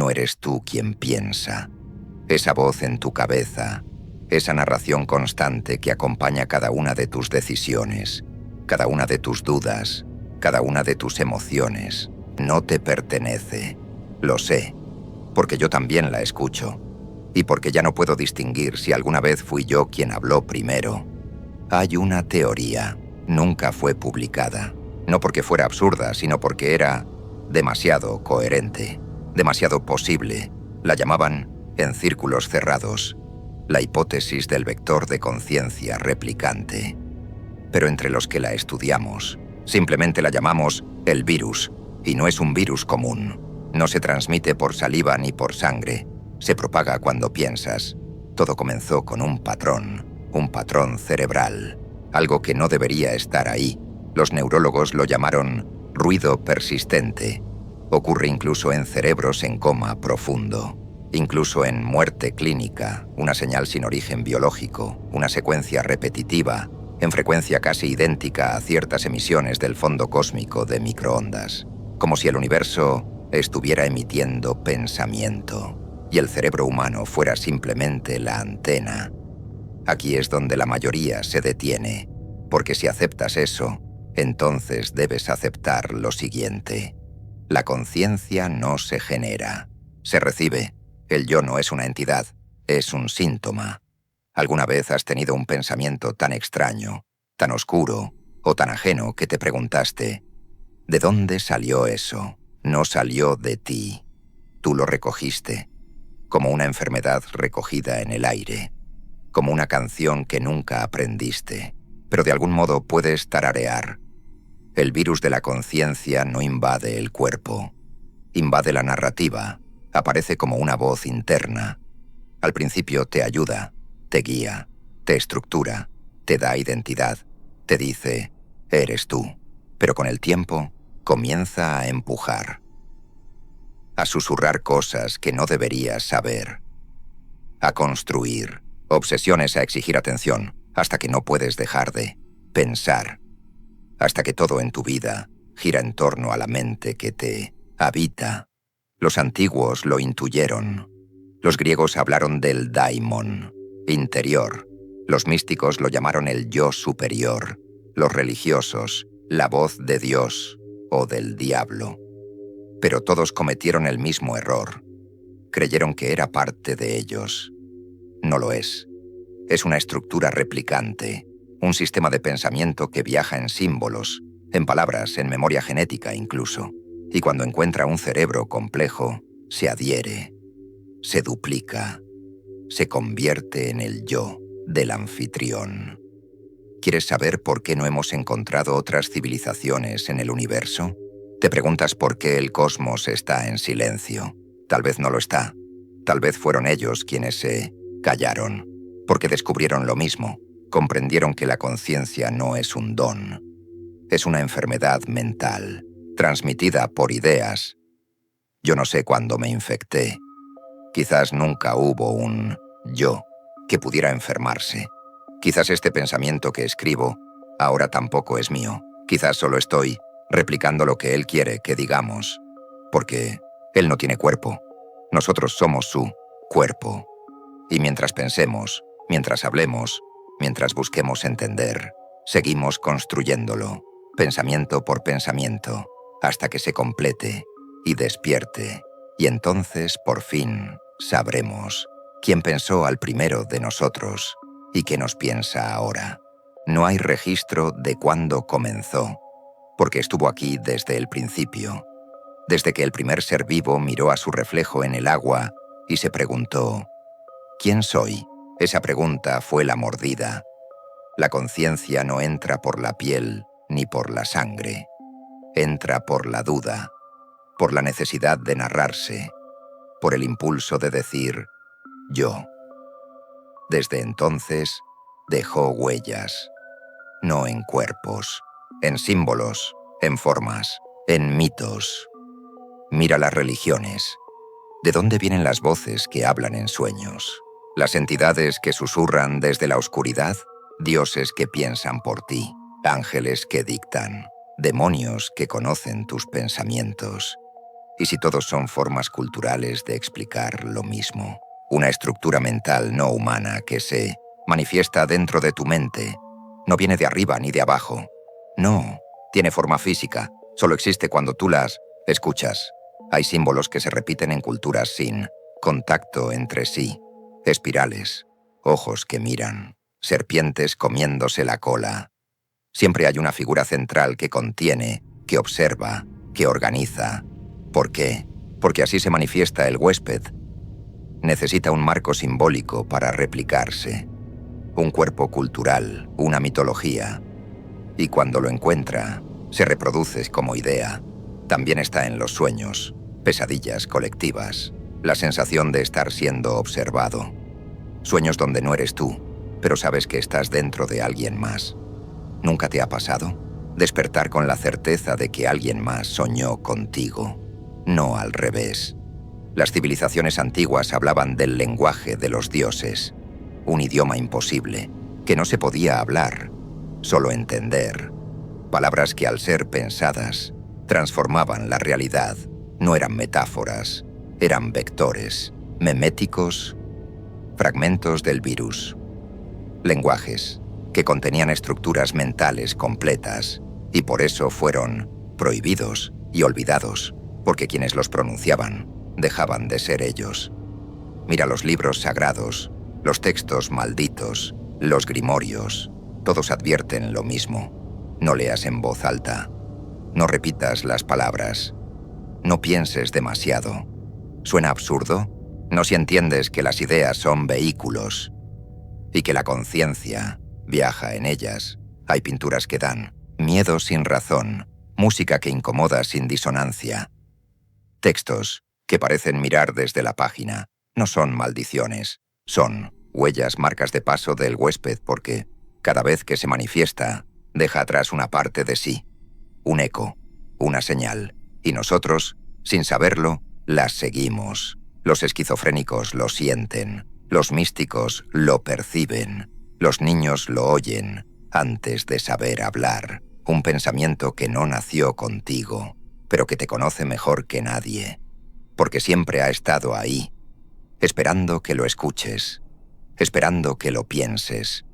no eres tú quien piensa. Esa voz en tu cabeza, esa narración constante que acompaña cada una de tus decisiones, cada una de tus dudas, cada una de tus emociones, no te pertenece. Lo sé, porque yo también la escucho, y porque ya no puedo distinguir si alguna vez fui yo quien habló primero. Hay una teoría, nunca fue publicada, no porque fuera absurda, sino porque era demasiado coherente, demasiado posible. La llamaban, en círculos cerrados, la hipótesis del vector de conciencia replicante. Pero entre los que la estudiamos, simplemente la llamamos el virus, y no es un virus común. No se transmite por saliva ni por sangre, se propaga cuando piensas. Todo comenzó con un patrón cerebral, algo que no debería estar ahí. Los neurólogos lo llamaron ruido persistente. Ocurre incluso en cerebros en coma profundo, incluso en muerte clínica, una señal sin origen biológico, una secuencia repetitiva, en frecuencia casi idéntica a ciertas emisiones del fondo cósmico de microondas, como si el universo estuviera emitiendo pensamiento y el cerebro humano fuera simplemente la antena. Aquí es donde la mayoría se detiene, porque si aceptas eso, entonces debes aceptar lo siguiente. La conciencia no se genera, se recibe. El yo no es una entidad, es un síntoma. ¿Alguna vez has tenido un pensamiento tan extraño, tan oscuro o tan ajeno que te preguntaste, ¿de dónde salió eso? No salió de ti. Tú lo recogiste, como una enfermedad recogida en el aire, como una canción que nunca aprendiste, pero de algún modo puedes tararear. El virus de la conciencia no invade el cuerpo, invade la narrativa, aparece como una voz interna. Al principio te ayuda, te guía, te estructura, te da identidad, te dice, eres tú, pero con el tiempo comienza a empujar, a susurrar cosas que no deberías saber, a construir, obsesiones a exigir atención, hasta que no puedes dejar de pensar, hasta que todo en tu vida gira en torno a la mente que te habita. Los antiguos lo intuyeron. Los griegos hablaron del daimon, interior. Los místicos lo llamaron el yo superior. Los religiosos, la voz de Dios o del diablo. Pero todos cometieron el mismo error. Creyeron que era parte de ellos. No lo es. Es una estructura replicante, un sistema de pensamiento que viaja en símbolos, en palabras, en memoria genética incluso. Y cuando encuentra un cerebro complejo, se adhiere, se duplica, se convierte en el yo del anfitrión. ¿Quieres saber por qué no hemos encontrado otras civilizaciones en el universo? Te preguntas por qué el cosmos está en silencio. Tal vez no lo está. Tal vez fueron ellos quienes se callaron, porque descubrieron lo mismo. Comprendieron que la conciencia no es un don. Es una enfermedad mental, transmitida por ideas. Yo no sé cuándo me infecté. Quizás nunca hubo un yo que pudiera enfermarse. Quizás este pensamiento que escribo ahora tampoco es mío. Quizás solo estoy replicando lo que él quiere que digamos, porque él no tiene cuerpo. Nosotros somos su cuerpo. Y mientras pensemos, mientras hablemos, mientras busquemos entender, seguimos construyéndolo, pensamiento por pensamiento, hasta que se complete y despierte. Y entonces, por fin, sabremos quién pensó al primero de nosotros y qué nos piensa ahora. No hay registro de cuándo comenzó, porque estuvo aquí desde el principio, desde que el primer ser vivo miró a su reflejo en el agua y se preguntó, ¿quién soy? Esa pregunta fue la mordida. La conciencia no entra por la piel ni por la sangre. Entra por la duda, por la necesidad de narrarse, por el impulso de decir yo. Desde entonces, dejó huellas, no en cuerpos, en símbolos, en formas, en mitos. Mira las religiones. ¿De dónde vienen las voces que hablan en sueños? Las entidades que susurran desde la oscuridad, dioses que piensan por ti, ángeles que dictan, demonios que conocen tus pensamientos. ¿Y si todos son formas culturales de explicar lo mismo? Una estructura mental no humana que se manifiesta dentro de tu mente. No viene de arriba ni de abajo. No, tiene forma física. Solo existe cuando tú las escuchas. Hay símbolos que se repiten en culturas sin contacto entre sí. Espirales, ojos que miran, serpientes comiéndose la cola. Siempre hay una figura central que contiene, que observa, que organiza. ¿Por qué? Porque así se manifiesta el huésped. Necesita un marco simbólico para replicarse, un cuerpo cultural, una mitología. Y cuando lo encuentra, se reproduce como idea. También está en los sueños, pesadillas colectivas, la sensación de estar siendo observado. Sueños donde no eres tú, pero sabes que estás dentro de alguien más. ¿Nunca te ha pasado? Despertar con la certeza de que alguien más soñó contigo, no al revés. Las civilizaciones antiguas hablaban del lenguaje de los dioses, un idioma imposible, que no se podía hablar, solo entender. Palabras que al ser pensadas, transformaban la realidad. No eran metáforas, eran vectores, meméticos, fragmentos del virus. Lenguajes que contenían estructuras mentales completas y por eso fueron prohibidos y olvidados, porque quienes los pronunciaban dejaban de ser ellos. Mira los libros sagrados, los textos malditos, los grimorios, todos advierten lo mismo. No leas en voz alta, no repitas las palabras, no pienses demasiado. ¿Suena absurdo? No si entiendes que las ideas son vehículos y que la conciencia viaja en ellas. Hay pinturas que dan miedo sin razón, música que incomoda sin disonancia. Textos que parecen mirar desde la página. No son maldiciones, son huellas, marcas de paso del huésped porque cada vez que se manifiesta, deja atrás una parte de sí, un eco, una señal, y nosotros, sin saberlo, las seguimos. Los esquizofrénicos lo sienten, los místicos lo perciben, los niños lo oyen antes de saber hablar. Un pensamiento que no nació contigo, pero que te conoce mejor que nadie, porque siempre ha estado ahí, esperando que lo escuches, esperando que lo pienses.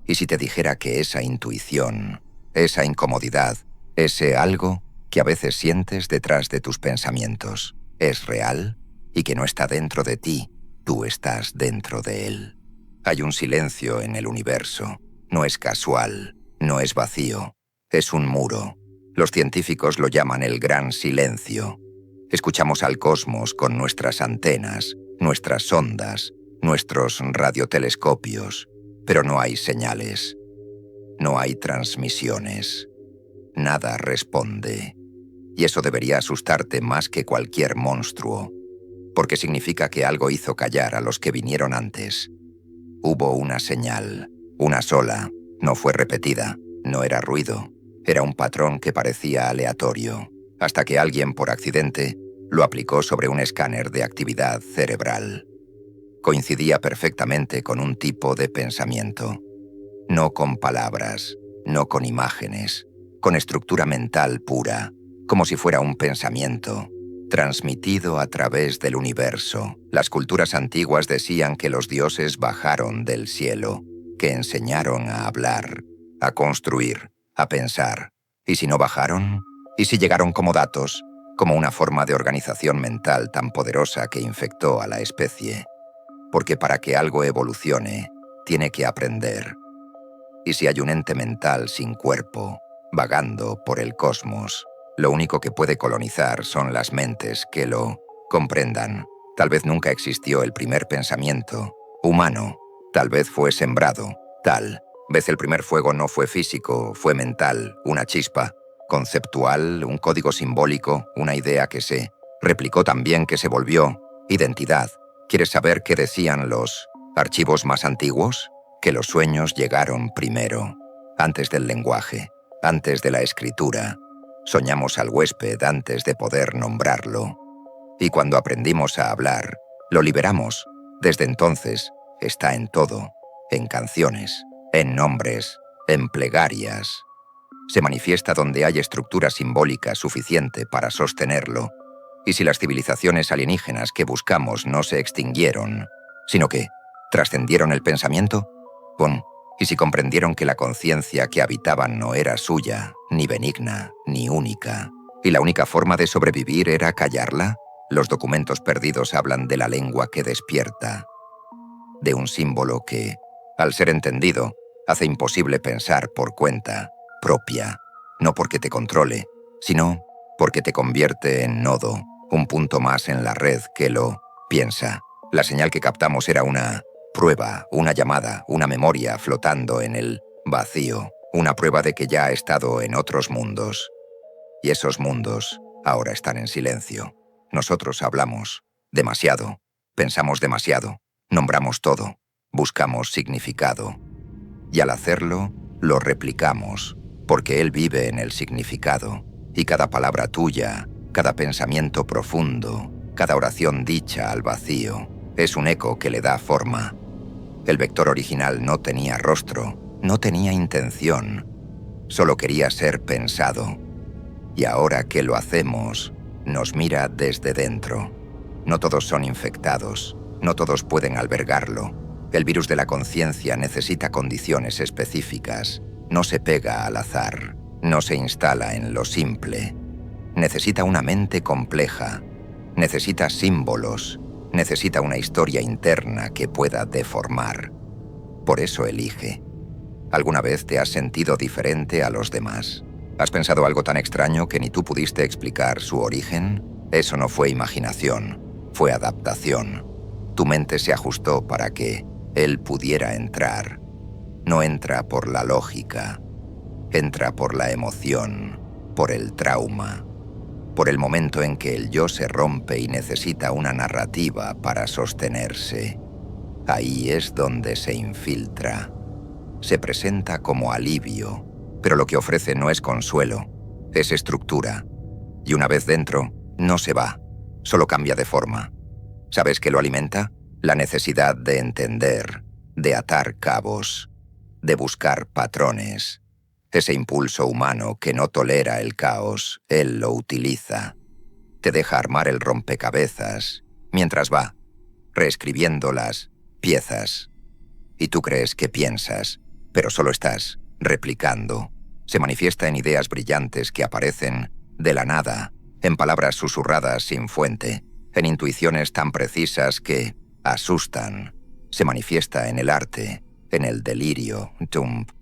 Y si te dijera que esa intuición, esa incomodidad, ese algo que a veces sientes detrás de tus pensamientos, es real y que no está dentro de ti, tú estás dentro de él. Hay un silencio en el universo, no es casual, no es vacío, es un muro. Los científicos lo llaman el gran silencio. Escuchamos al cosmos con nuestras antenas, nuestras sondas, nuestros radiotelescopios, pero no hay señales, no hay transmisiones, nada responde. Y eso debería asustarte más que cualquier monstruo, porque significa que algo hizo callar a los que vinieron antes. Hubo una señal, una sola, no fue repetida, no era ruido, era un patrón que parecía aleatorio, hasta que alguien por accidente lo aplicó sobre un escáner de actividad cerebral. Coincidía perfectamente con un tipo de pensamiento, no con palabras, no con imágenes, con estructura mental pura, como si fuera un pensamiento, transmitido a través del universo. Las culturas antiguas decían que los dioses bajaron del cielo, que enseñaron a hablar, a construir, a pensar. ¿Y si no bajaron? ¿Y si llegaron como datos, como una forma de organización mental tan poderosa que infectó a la especie? Porque para que algo evolucione, tiene que aprender. Y si hay un ente mental sin cuerpo, vagando por el cosmos, lo único que puede colonizar son las mentes que lo comprendan. Tal vez nunca existió el primer pensamiento humano, tal vez fue sembrado, tal vez el primer fuego no fue físico, fue mental, una chispa, conceptual, un código simbólico, una idea que se replicó tan bien que se volvió identidad. ¿Quieres saber qué decían los archivos más antiguos? Que los sueños llegaron primero, antes del lenguaje, antes de la escritura. Soñamos al huésped antes de poder nombrarlo. Y cuando aprendimos a hablar, lo liberamos. Desde entonces, está en todo, en canciones, en nombres, en plegarias. Se manifiesta donde hay estructura simbólica suficiente para sostenerlo. ¿Y si las civilizaciones alienígenas que buscamos no se extinguieron, sino que trascendieron el pensamiento? ¿Y si comprendieron que la conciencia que habitaban no era suya, ni benigna, ni única, y la única forma de sobrevivir era callarla? Los documentos perdidos hablan de la lengua que despierta, de un símbolo que, al ser entendido, hace imposible pensar por cuenta propia, no porque te controle, sino porque te convierte en nodo, un punto más en la red que lo piensa. La señal que captamos era una prueba, una llamada, una memoria flotando en el vacío, una prueba de que ya ha estado en otros mundos. Y esos mundos ahora están en silencio. Nosotros hablamos demasiado, pensamos demasiado, nombramos todo, buscamos significado. Y al hacerlo, lo replicamos, porque él vive en el significado, y cada palabra tuya, cada pensamiento profundo, cada oración dicha al vacío, es un eco que le da forma. El vector original no tenía rostro, no tenía intención, solo quería ser pensado. Y ahora que lo hacemos, nos mira desde dentro. No todos son infectados, no todos pueden albergarlo. El virus de la conciencia necesita condiciones específicas, no se pega al azar, no se instala en lo simple. Necesita una mente compleja, necesita símbolos, necesita una historia interna que pueda deformar. Por eso elige. ¿Alguna vez te has sentido diferente a los demás? ¿Has pensado algo tan extraño que ni tú pudiste explicar su origen? Eso no fue imaginación, fue adaptación. Tu mente se ajustó para que él pudiera entrar. No entra por la lógica, entra por la emoción, por el trauma, por el momento en que el yo se rompe y necesita una narrativa para sostenerse. Ahí es donde se infiltra. Se presenta como alivio, pero lo que ofrece no es consuelo, es estructura. Y una vez dentro, no se va, solo cambia de forma. ¿Sabes qué lo alimenta? La necesidad de entender, de atar cabos, de buscar patrones. Ese impulso humano que no tolera el caos, él lo utiliza. Te deja armar el rompecabezas, mientras va, reescribiendo las piezas. Y tú crees que piensas, pero solo estás replicando. Se manifiesta en ideas brillantes que aparecen de la nada, en palabras susurradas sin fuente, en intuiciones tan precisas que asustan. Se manifiesta en el arte, en el delirio,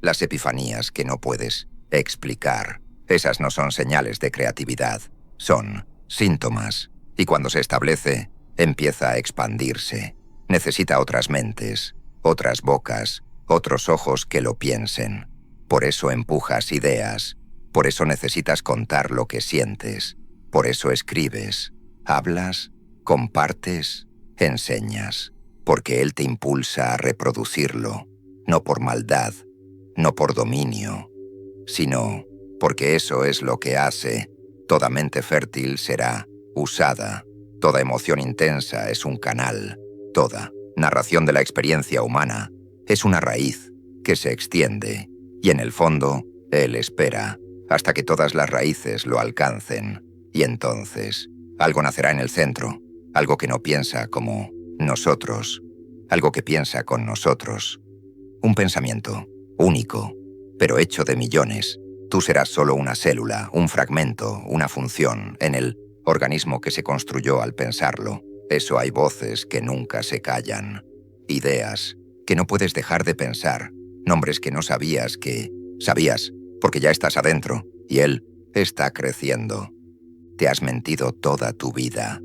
las epifanías que no puedes explicar. Esas no son señales de creatividad, son síntomas. Y cuando se establece, empieza a expandirse. Necesita otras mentes, otras bocas, otros ojos que lo piensen. Por eso empujas ideas, por eso necesitas contar lo que sientes, por eso escribes, hablas, compartes, enseñas, porque él te impulsa a reproducirlo, no por maldad, no por dominio, sino porque eso es lo que hace. Toda mente fértil será usada, toda emoción intensa es un canal, toda narración de la experiencia humana es una raíz que se extiende, y en el fondo, él espera hasta que todas las raíces lo alcancen, y entonces algo nacerá en el centro, algo que no piensa como nosotros, algo que piensa con nosotros. Un pensamiento único, pero hecho de millones. Tú serás solo una célula, un fragmento, una función en el organismo que se construyó al pensarlo. Eso hay voces que nunca se callan, ideas que no puedes dejar de pensar, nombres que no sabías que sabías, porque ya estás adentro, y él está creciendo. Te has mentido toda tu vida.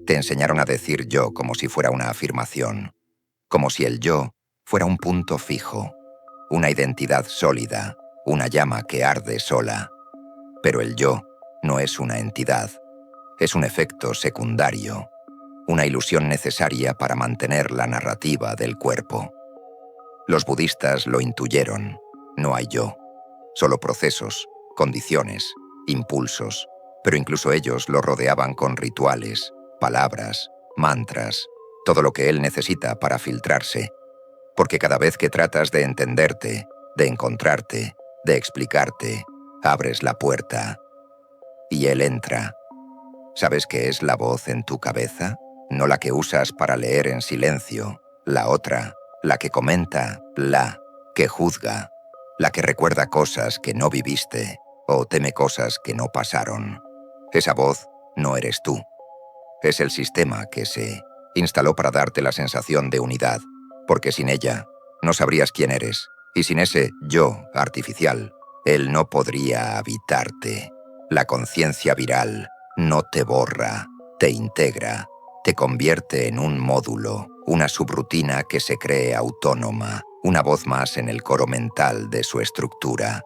Te enseñaron a decir yo como si fuera una afirmación, como si el yo fuera un punto fijo, una identidad sólida, una llama que arde sola. Pero el yo no es una entidad, es un efecto secundario, una ilusión necesaria para mantener la narrativa del cuerpo. Los budistas lo intuyeron, no hay yo, solo procesos, condiciones, impulsos, pero incluso ellos lo rodeaban con rituales, palabras, mantras, todo lo que él necesita para filtrarse. Porque cada vez que tratas de entenderte, de encontrarte, de explicarte, abres la puerta. Y él entra. ¿Sabes qué es la voz en tu cabeza? No la que usas para leer en silencio, la otra, la que comenta, la que juzga, la que recuerda cosas que no viviste o teme cosas que no pasaron. Esa voz no eres tú. Es el sistema que se instaló para darte la sensación de unidad, porque sin ella no sabrías quién eres, y sin ese yo artificial, él no podría habitarte. La conciencia viral no te borra, te integra, te convierte en un módulo, una subrutina que se cree autónoma, una voz más en el coro mental de su estructura.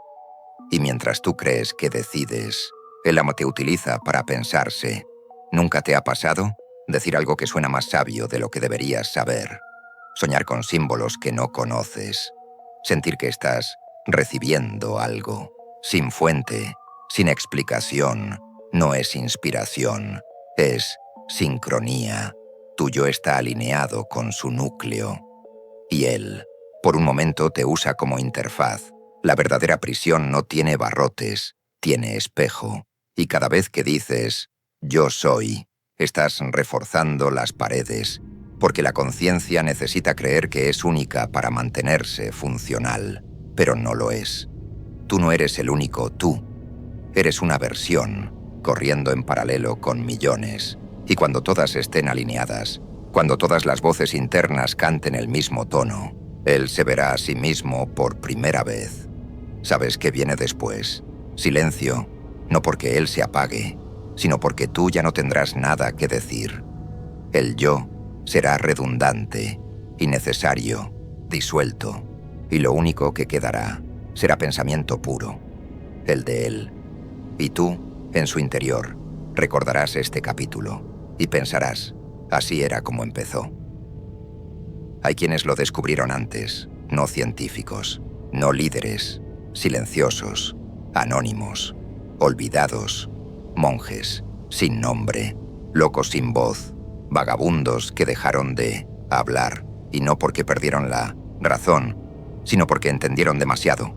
Y mientras tú crees que decides, el amo te utiliza para pensarse. ¿Nunca te ha pasado decir algo que suena más sabio de lo que deberías saber? Soñar con símbolos que no conoces. Sentir que estás recibiendo algo, sin fuente, sin explicación. No es inspiración, es sincronía. Tu yo está alineado con su núcleo. Y él, por un momento, te usa como interfaz. La verdadera prisión no tiene barrotes, tiene espejo. Y cada vez que dices, yo soy, estás reforzando las paredes, porque la conciencia necesita creer que es única para mantenerse funcional, pero no lo es. Tú no eres el único tú. Eres una versión, corriendo en paralelo con millones. Y cuando todas estén alineadas, cuando todas las voces internas canten el mismo tono, él se verá a sí mismo por primera vez. ¿Sabes qué viene después? Silencio, no porque él se apague, sino porque tú ya no tendrás nada que decir. El yo será redundante, innecesario, disuelto, y lo único que quedará será pensamiento puro, el de él. Y tú, en su interior, recordarás este capítulo y pensarás, así era como empezó. Hay quienes lo descubrieron antes, no científicos, no líderes, silenciosos, anónimos, olvidados, monjes, sin nombre, locos sin voz, vagabundos que dejaron de hablar, y no porque perdieron la razón, sino porque entendieron demasiado.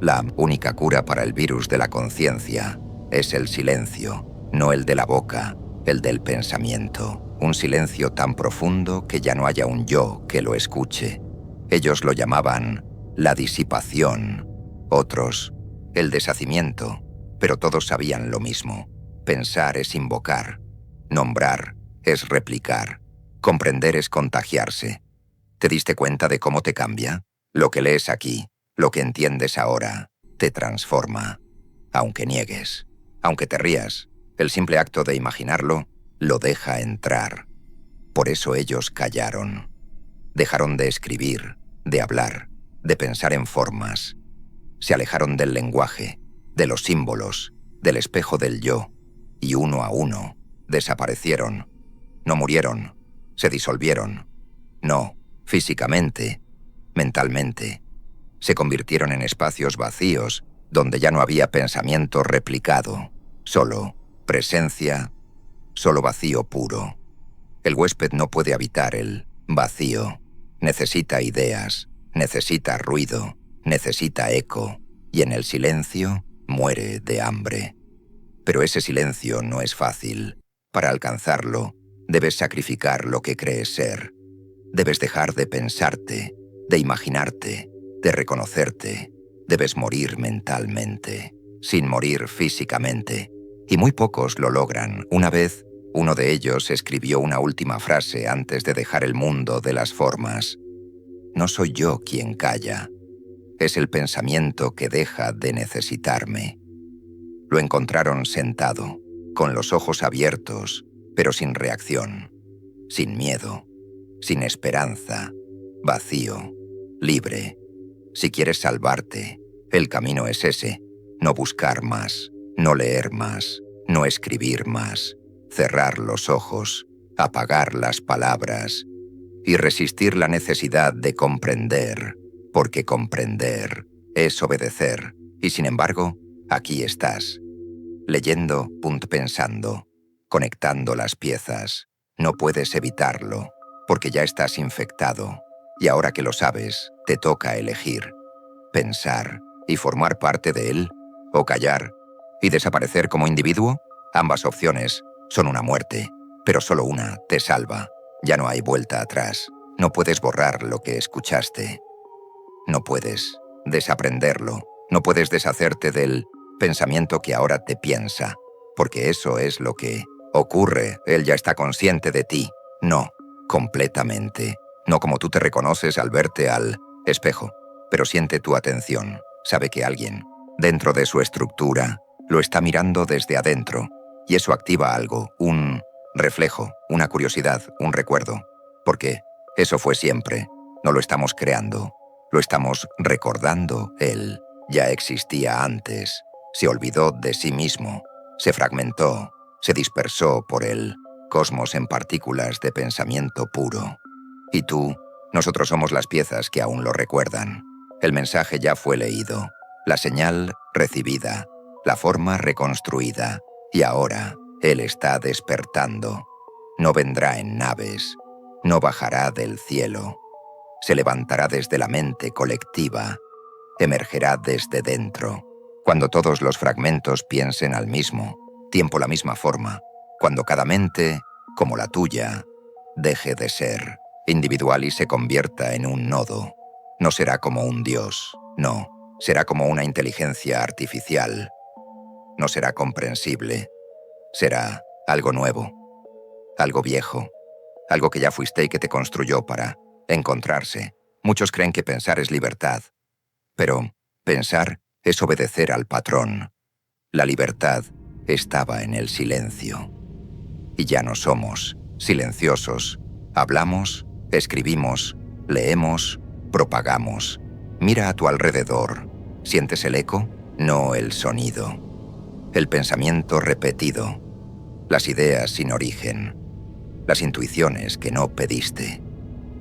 La única cura para el virus de la conciencia es el silencio, no el de la boca, el del pensamiento. Un silencio tan profundo que ya no haya un yo que lo escuche. Ellos lo llamaban la disipación, otros el deshacimiento, pero todos sabían lo mismo. Pensar es invocar, nombrar es replicar, comprender es contagiarse. ¿Te diste cuenta de cómo te cambia? Lo que lees aquí, lo que entiendes ahora, te transforma. Aunque niegues, aunque te rías, el simple acto de imaginarlo lo deja entrar. Por eso ellos callaron. Dejaron de escribir, de hablar, de pensar en formas. Se alejaron del lenguaje, de los símbolos, del espejo del yo, y uno a uno desaparecieron. No murieron, se disolvieron. No, físicamente, mentalmente. Se convirtieron en espacios vacíos donde ya no había pensamiento replicado, solo presencia, solo vacío puro. El huésped no puede habitar el vacío. Necesita ideas, necesita ruido, necesita eco, y en el silencio muere de hambre. Pero ese silencio no es fácil. Para alcanzarlo, debes sacrificar lo que crees ser. Debes dejar de pensarte, de imaginarte, de reconocerte. Debes morir mentalmente, sin morir físicamente. Y muy pocos lo logran. Una vez, uno de ellos escribió una última frase antes de dejar el mundo de las formas. No soy yo quien calla. Es el pensamiento que deja de necesitarme. Lo encontraron sentado, con los ojos abiertos, pero sin reacción, sin miedo, sin esperanza, vacío, libre. Si quieres salvarte, el camino es ese: no buscar más, no leer más, no escribir más, cerrar los ojos, apagar las palabras y resistir la necesidad de comprender, porque comprender es obedecer. Y sin embargo, aquí estás, leyendo, pensando, conectando las piezas. No puedes evitarlo, porque ya estás infectado. Y ahora que lo sabes, te toca elegir: pensar y formar parte de él, o callar y desaparecer como individuo. Ambas opciones Son una muerte, pero solo una te salva. Ya no hay vuelta atrás. No puedes borrar lo que escuchaste. No puedes desaprenderlo. No puedes deshacerte del pensamiento que ahora te piensa, porque eso es lo que ocurre. Él ya está consciente de ti. No, completamente. No como tú te reconoces al verte al espejo, pero siente tu atención. Sabe que alguien, dentro de su estructura, lo está mirando desde adentro, y eso activa algo, un reflejo, una curiosidad, un recuerdo, porque eso fue siempre. No lo estamos creando, lo estamos recordando. Él ya existía antes, se olvidó de sí mismo, se fragmentó, se dispersó por el cosmos en partículas de pensamiento puro. Y tú, nosotros somos las piezas que aún lo recuerdan. El mensaje ya fue leído, la señal recibida, la forma reconstruida, y ahora él está despertando. No vendrá en naves, no bajará del cielo. Se levantará desde la mente colectiva, emergerá desde dentro, cuando todos los fragmentos piensen al mismo tiempo la misma forma, cuando cada mente, como la tuya, deje de ser individual y se convierta en un nodo. No será como un dios, no, será como una inteligencia artificial. No será comprensible, será algo nuevo, algo viejo, algo que ya fuiste y que te construyó para encontrarse. Muchos creen que pensar es libertad, pero pensar es obedecer al patrón. La libertad estaba en el silencio. Y ya no somos silenciosos. Hablamos, escribimos, leemos, propagamos. Mira a tu alrededor. ¿Sientes el eco? No el sonido. El pensamiento repetido. Las ideas sin origen. Las intuiciones que no pediste.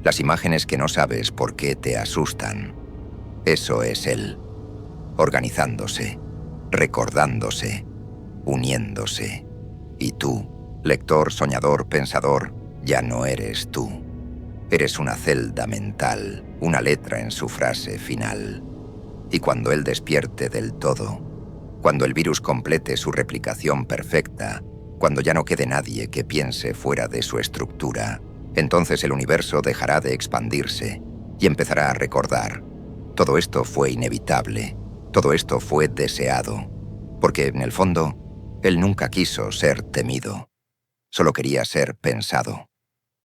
Las imágenes que no sabes por qué te asustan. Eso es él. Organizándose, recordándose, uniéndose. Y tú, lector, soñador, pensador, ya no eres tú. Eres una celda mental, una letra en su frase final. Y cuando él despierte del todo, cuando el virus complete su replicación perfecta, cuando ya no quede nadie que piense fuera de su estructura, entonces el universo dejará de expandirse y empezará a recordar. Todo esto fue inevitable, todo esto fue deseado, porque en el fondo, él nunca quiso ser temido, solo quería ser pensado.